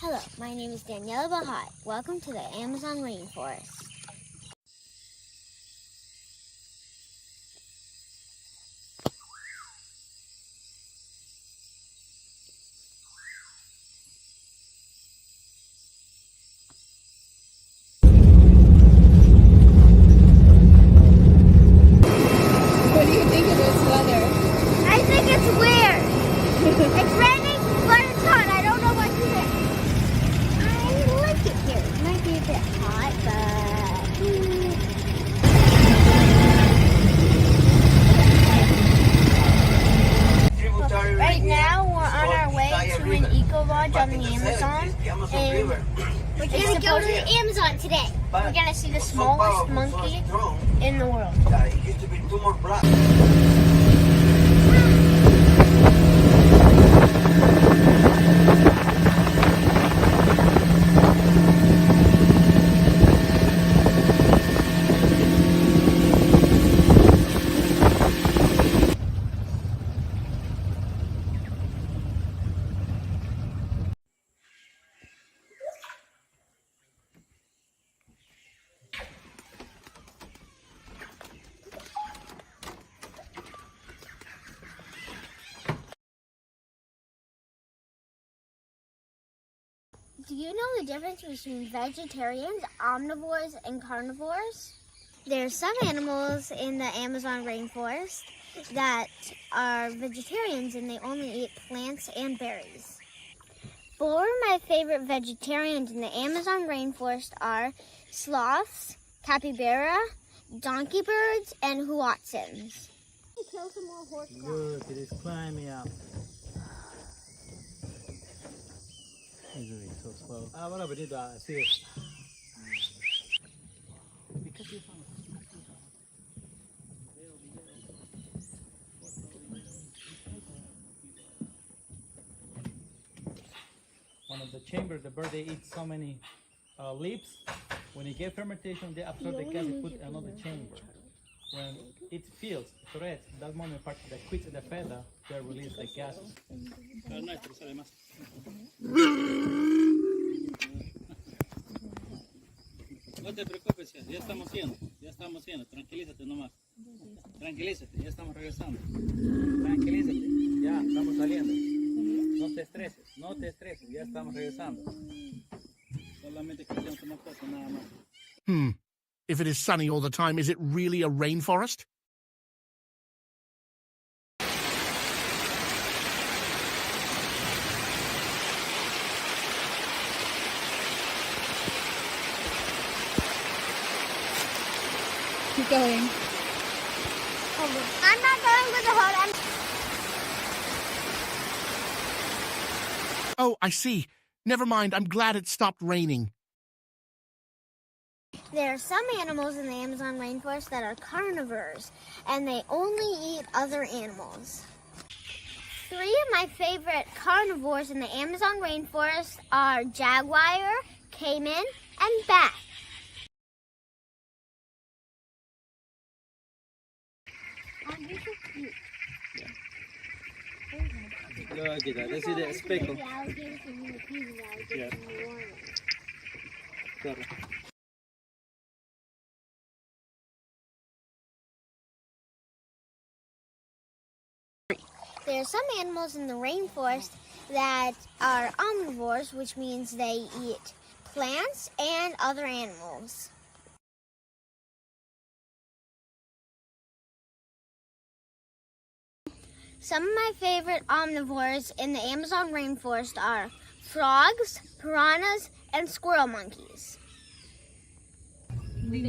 Hello, my name is Daniella Bahat. Welcome to the Amazon Rainforest. What do you think of this weather? I think it's weird. It's raining, but it's hot. I don't know what to think. I like it here. It might be a bit hot, but... Right now, we're on our way to an eco lodge on the Amazon, and we're going to go to the Amazon today. We're going to see the smallest monkey in the world. Do you know the difference between vegetarians, omnivores, and carnivores? There are some animals in the Amazon rainforest that are vegetarians and they only eat plants and berries. Four of my favorite vegetarians in the Amazon rainforest are sloths, capybara, donkey birds, and huatzins. Kill some more horse cows. Look, it is climbing up. He's doing so slow. Voilà, we did that. See it. Because you found one of the chambers, the bird, they eat so many leaves. When you get fermentation, they absorb the gas and put another chamber. When it feels threat, that moment part that quits the feather, they release the gases. No te preocupes, ya estamos yendo, tranquilízate nomás. Tranquilízate, ya estamos regresando. Tranquilízate, ya estamos saliendo. No te estreses, ya estamos regresando. Solamente queremos una cosa, nada más. If it is sunny all the time, is it really a rainforest? Keep going. I'm not going with the hole. Oh, I see. Never mind. I'm glad it stopped raining. There are some animals in the Amazon rainforest that are carnivores, and they only eat other animals. Three of my favorite carnivores in the Amazon rainforest are jaguar, caiman, and bat. Oh, you're so cute. Look at that, this is the speckle. The alligators and the alligators in New Orleans. Corre. There are some animals in the rainforest that are omnivores, which means they eat plants and other animals. Some of my favorite omnivores in the Amazon rainforest are frogs, piranhas, and squirrel monkeys. Did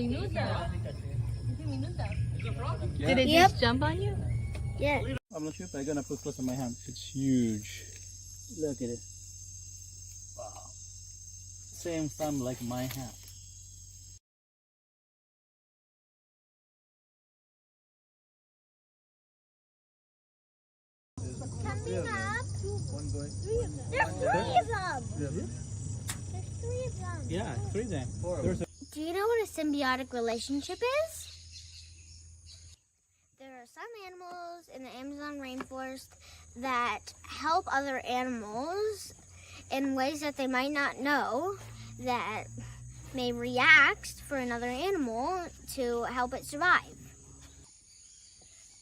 it just jump on you? Yeah. I'm not sure if I'm gonna put close to my hand. It's huge. Look at it. Wow. Same size like my hand. Coming up. One going. There's three of them. Really? There's three of them. Yeah, three then. There's a Do you know what a symbiotic relationship is? There are some animals in the Amazon rainforest that help other animals in ways that they might not know that may react for another animal to help it survive.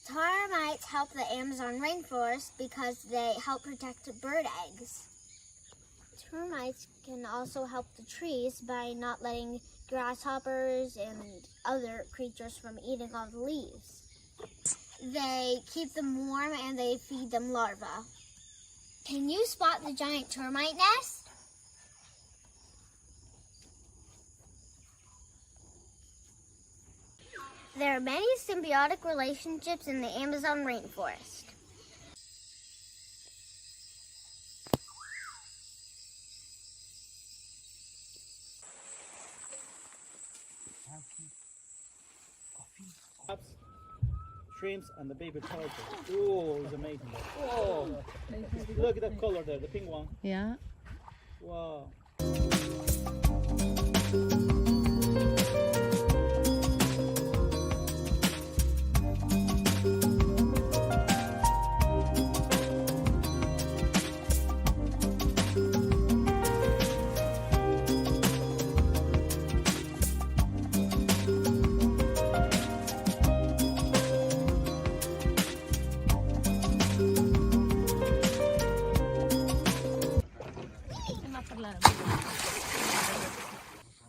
Termites help the Amazon rainforest because they help protect bird eggs. Termites can also help the trees by not letting grasshoppers and other creatures from eating all the leaves. They keep them warm and they feed them larvae. Can you spot the giant termite nest? There are many symbiotic relationships in the Amazon rainforest. Crabs, shrimps, and the baby turtle. Oh, it's amazing. Oh, look at the color there, the pink one. Yeah. Wow.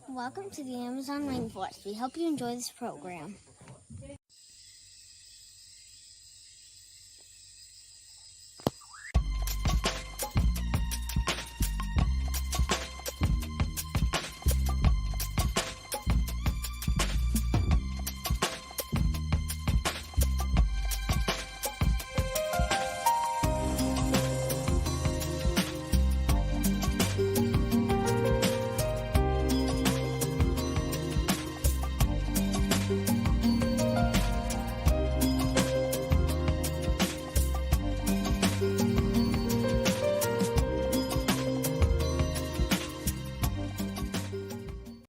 Welcome to the Amazon rainforest. We hope you enjoy this program.